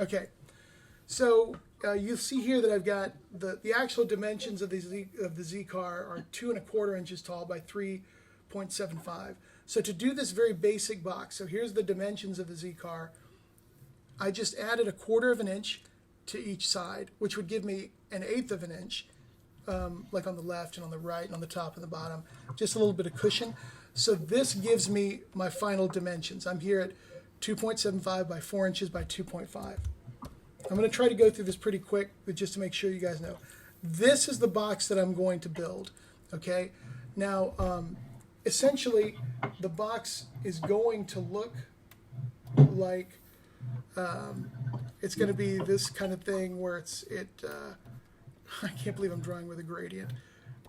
Okay, so you see here that I've got the actual dimensions of the Z car are 2¼ inches tall by 3.75. So to do this very basic box, so here's the dimensions of the Z car. I just added 1/4 inch to each side, which would give me 1/8 inch, like on the left and on the right and on the top and the bottom, just a little bit of cushion. So this gives me my final dimensions. I'm here at 2.75 by 4 inches by 2.5. I'm going to try to go through this pretty quick, but just to make sure you guys know. This is the box that I'm going to build, okay? Now, essentially, the box is going to look like, it's going to be this kind of thing where I can't believe I'm drawing with a gradient,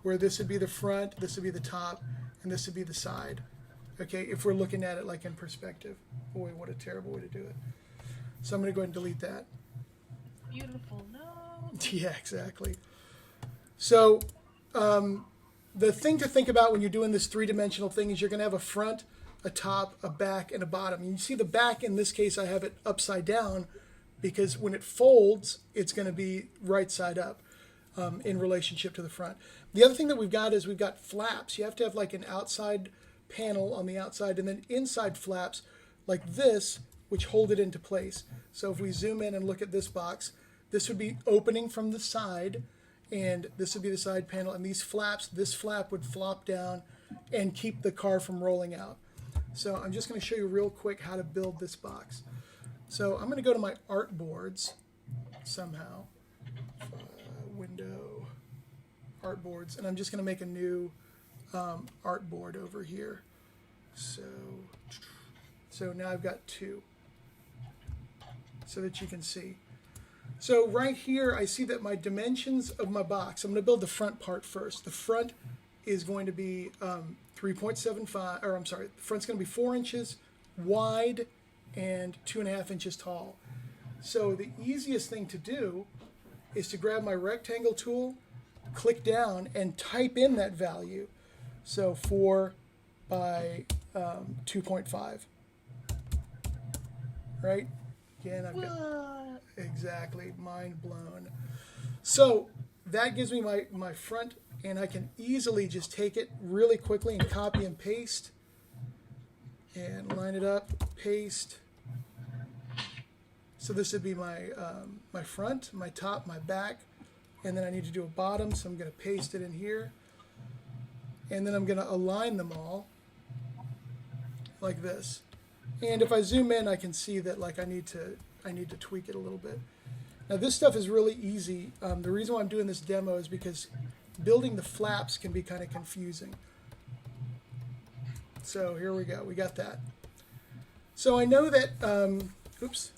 where this would be the front, this would be the top, and this would be the side, okay, if we're looking at it like in perspective. Boy, what a terrible way to do it. So I'm going to go ahead and delete that. Beautiful, no. Yeah, exactly. So the thing to think about when you're doing this three-dimensional thing is you're going to have a front, a top, a back, and a bottom. And you see the back, in this case, I have it upside down because when it folds, it's going to be right side up in relationship to the front. The other thing that we've got is we've got flaps. You have to have like an outside panel on the outside and then inside flaps like this, which hold it into place. So if we zoom in and look at this box, this would be opening from the side, and this would be the side panel, and these flaps, this flap would flop down and keep the car from rolling out. So I'm just going to show you real quick how to build this box. So I'm going to go to my artboards somehow, window, artboards, and I'm just going to make a new artboard over here. So now I've got two, so that you can see. So right here, I see that my dimensions of my box, I'm going to build the front part first. The front is going to be 3.75, or I'm sorry, the front's going to be 4 inches wide and 2½ inches tall. So the easiest thing to do is to grab my rectangle tool, click down, and type in that value. So 4 by 2.5, right? Again, I've got, exactly, mind blown. So that gives me my front, and I can easily just take it really quickly and copy and paste and line it up, paste. So this would be my my front, my top, my back, and then I need to do a bottom, so I'm going to paste it in here, and then I'm going to align them all like this. And if I zoom in, I can see that like I need to tweak it a little bit. Now this stuff is really easy. The reason why I'm doing this demo is because building the flaps can be kind of confusing. So here we go. We got that. So I know that, oops.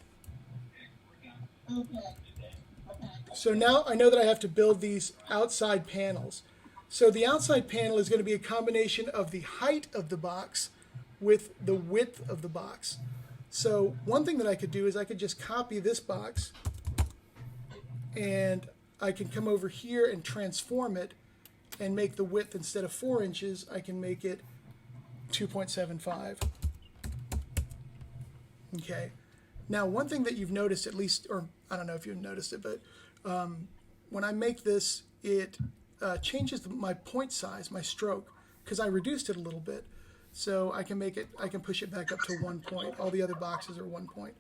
So now I know that I have to build these outside panels. So the outside panel is going to be a combination of the height of the box with the width of the box. So one thing that I could do is I could just copy this box, and I can come over here and transform it and make the width, instead of 4 inches, I can make it 2.75. Okay. Now one thing that you've noticed, at least, or I don't know if you've noticed it, but when I make this, it changes my point size, my stroke, because I reduced it a little bit. So I can make it, I can push it back up to 1 point. All the other boxes are 1 point.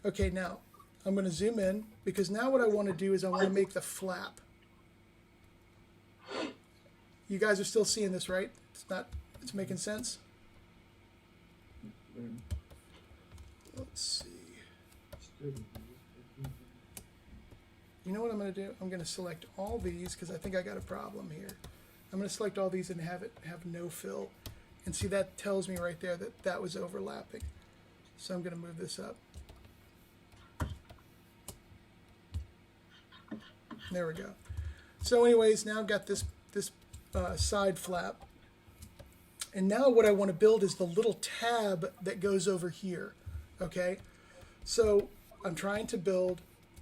Okay, now I'm going to zoom in, because now what I want to do is I want to make the flap. You guys are still seeing this, right? It's making sense? Let's see. You know what I'm going to do? I'm going to select all these, because I think I got a problem here. I'm going to select all these and have no fill. And see, that tells me right there that that was overlapping. So I'm going to move this up. There we go. So anyways, now I've got this side flap. And now what I want to build is the little tab that goes over here. Okay? So I'm trying to build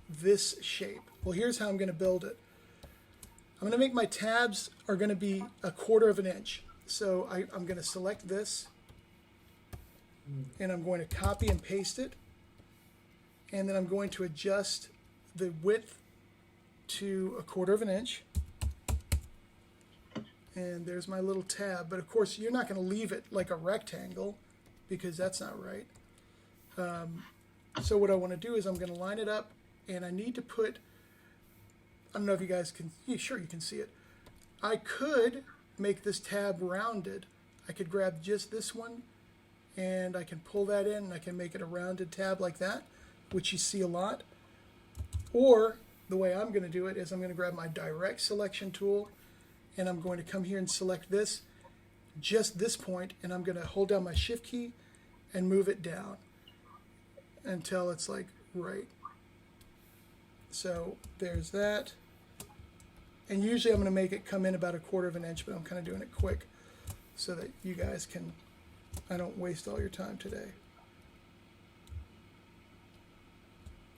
this shape. Well, here's how I'm going to build it. I'm going to make my tabs are going to be 1/4 inch. So I'm going to select this, and I'm going to copy and paste it, and then I'm going to adjust the width to 1/4 inch. And there's my little tab, but of course you're not going to leave it like a rectangle because that's not right. So what I want to do is I'm going to line it up, and I need to put, I don't know if you guys can, yeah, sure you can see it. I could make this tab rounded. I could grab just this one and I can pull that in and I can make it a rounded tab like that, which you see a lot. Or the way I'm going to do it is I'm going to grab my direct selection tool, and I'm going to come here and select this, just this point, and I'm going to hold down my shift key and move it down until it's like right. So there's that. And usually I'm going to make it come in about 1/4 inch, but I'm kind of doing it quick so that you guys can, I don't waste all your time today.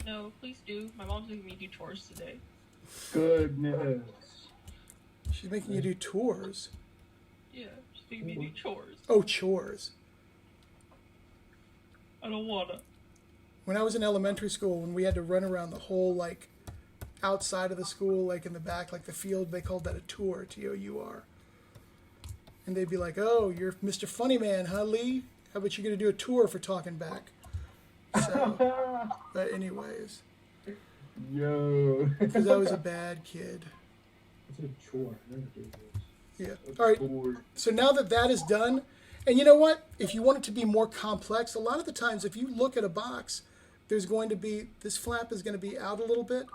No, please do. My mom's making me do chores today. Goodness. She's making you do tours. Yeah, she's making me do chores. Oh, chores. I don't wanna. When I was in elementary school, when we had to run around the whole, like, outside of the school, like in the back, like the field, they called that a tour, T-O-U-R. And they'd be like, oh, you're Mr. Funny Man, huh, Lee? How about you going to do a tour for talking back? So, but anyways. Yo. Because I was a bad kid. It's a chore. I never do this. Yeah. All right. So now that that is done, and you know what? If you want it to be more complex, a lot of the times if you look at a box, there's going to be, this flap is going to be out a little bit,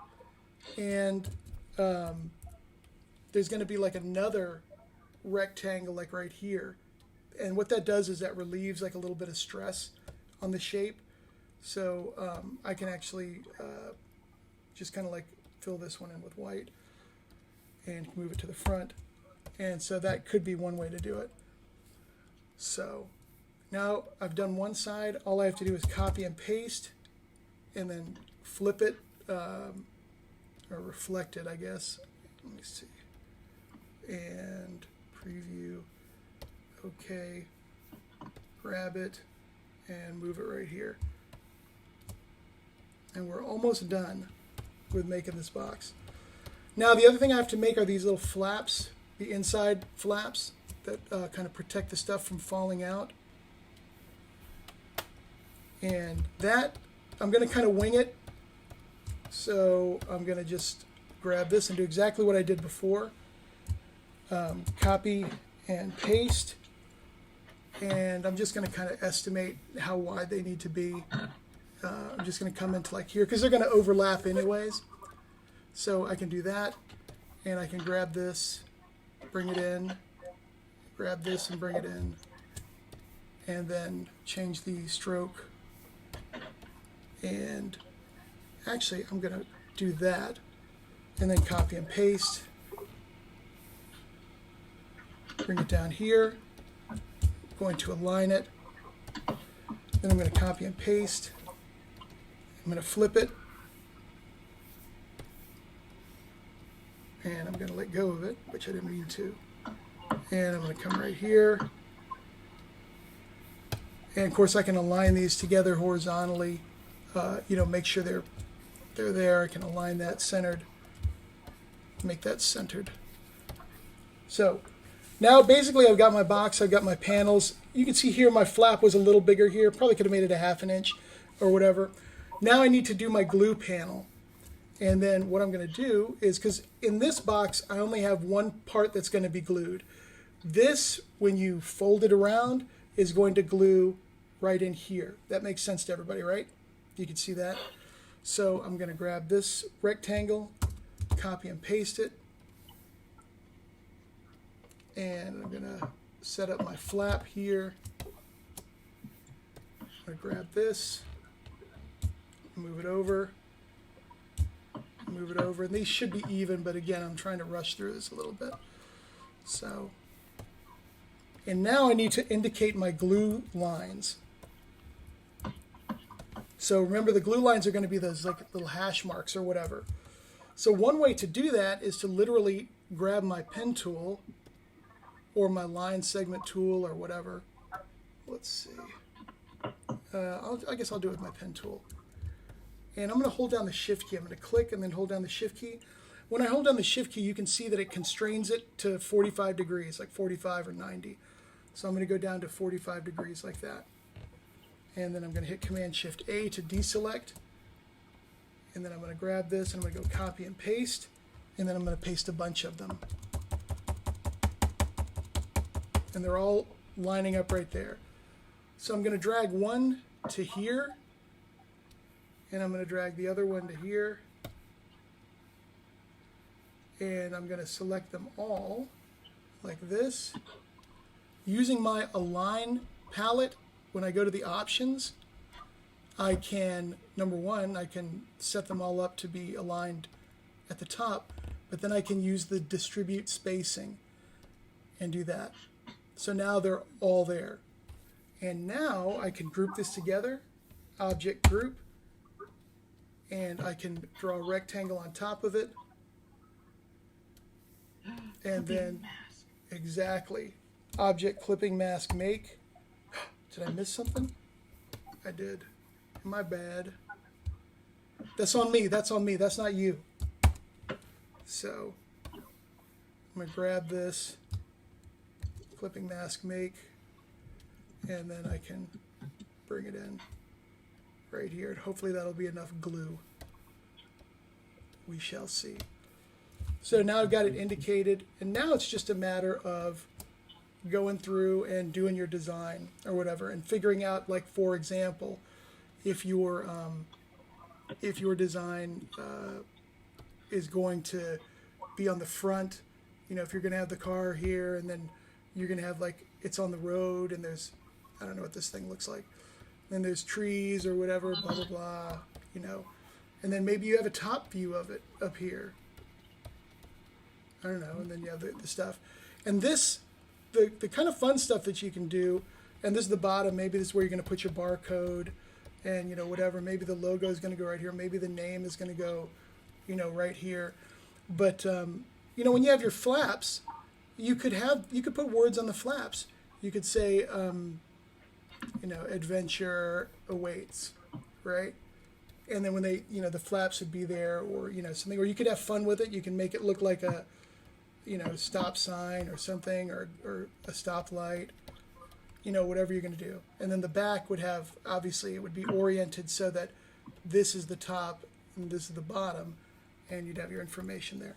and there's going to be like another rectangle like right here. And what that does is that relieves like a little bit of stress on the shape. So I can actually just kind of like fill this one in with white and move it to the front. And so that could be one way to do it. So now I've done one side. All I have to do is copy and paste and then flip it or reflect it, I guess. Let me see. And preview. Okay. Grab it and move it right here. And we're almost done with making this box. Now the other thing I have to make are these little flaps, the inside flaps that kind of protect the stuff from falling out. And that, I'm going to kind of wing it. So I'm going to just grab this and do exactly what I did before. Copy and paste. And I'm just going to kind of estimate how wide they need to be. I'm just going to come into like here because they're going to overlap anyways. So I can do that, and I can grab this, bring it in, grab this and bring it in, and then change the stroke. And actually I'm going to do that and then copy and paste, bring it down here, I'm going to align it, then I'm going to copy and paste, I'm going to flip it, and I'm going to let go of it, which I didn't mean to, and I'm going to come right here, and of course I can align these together horizontally, you know, make sure they're there. I can align that centered, make that centered. So now basically I've got my box, I've got my panels. You can see here my flap was a little bigger here, probably could have made it 1/2 inch or whatever. Now I need to do my glue panel. And then what I'm going to do is, because in this box I only have one part that's going to be glued. This, when you fold it around, is going to glue right in here. That makes sense to everybody, right? You can see that. So I'm going to grab this rectangle, copy and paste it, and I'm going to set up my flap here. I'm going to grab this, move it over, and these should be even, but again, I'm trying to rush through this a little bit. So, and now I need to indicate my glue lines. So remember, the glue lines are going to be those like little hash marks or whatever. So one way to do that is to literally grab my pen tool, or my line segment tool or whatever. Let's see. I guess I'll do it with my pen tool. And I'm going to hold down the shift key. I'm going to click and then hold down the shift key. When I hold down the shift key, you can see that it constrains it to 45 degrees, like 45 or 90. So I'm going to go down to 45 degrees like that. And then I'm going to hit Command-Shift-A to deselect. And then I'm going to grab this and I'm going to go copy and paste. And then I'm going to paste a bunch of them. And they're all lining up right there. So I'm going to drag one to here. And I'm going to drag the other one to here. And I'm going to select them all like this. Using my Align palette, when I go to the options, I can, number one, I can set them all up to be aligned at the top, but then I can use the distribute spacing and do that. So now they're all there. And now I can group this together, object group, and I can draw a rectangle on top of it. And then, exactly, object clipping mask make. Did I miss something? I did. My bad. That's on me. That's on me. That's not you. So I'm going to grab this clipping mask make, and then I can bring it in right here. And hopefully that'll be enough glue. We shall see. So now I've got it indicated, and now it's just a matter of going through and doing your design or whatever, and figuring out, like, for example, if your design is going to be on the front, you know, if you're going to have the car here and then you're going to have, like, it's on the road and there's, I don't know what this thing looks like, then there's trees or whatever, blah blah blah, you know, and then maybe you have a top view of it up here, I don't know, and then you have the stuff, and this, the kind of fun stuff that you can do, and this is the bottom, maybe this is where you're going to put your barcode and, you know, whatever, maybe the logo is going to go right here, maybe the name is going to go, you know, right here. But you know, when you have your flaps, you could put words on the flaps. You could say, you know, adventure awaits, right? And then when they, you know, the flaps would be there, or, you know, something, or you could have fun with it. You can make it look like a, you know, stop sign or something, or a stoplight, you know, whatever you're going to do. And then the back would have, obviously, it would be oriented so that this is the top and this is the bottom, and you'd have your information there.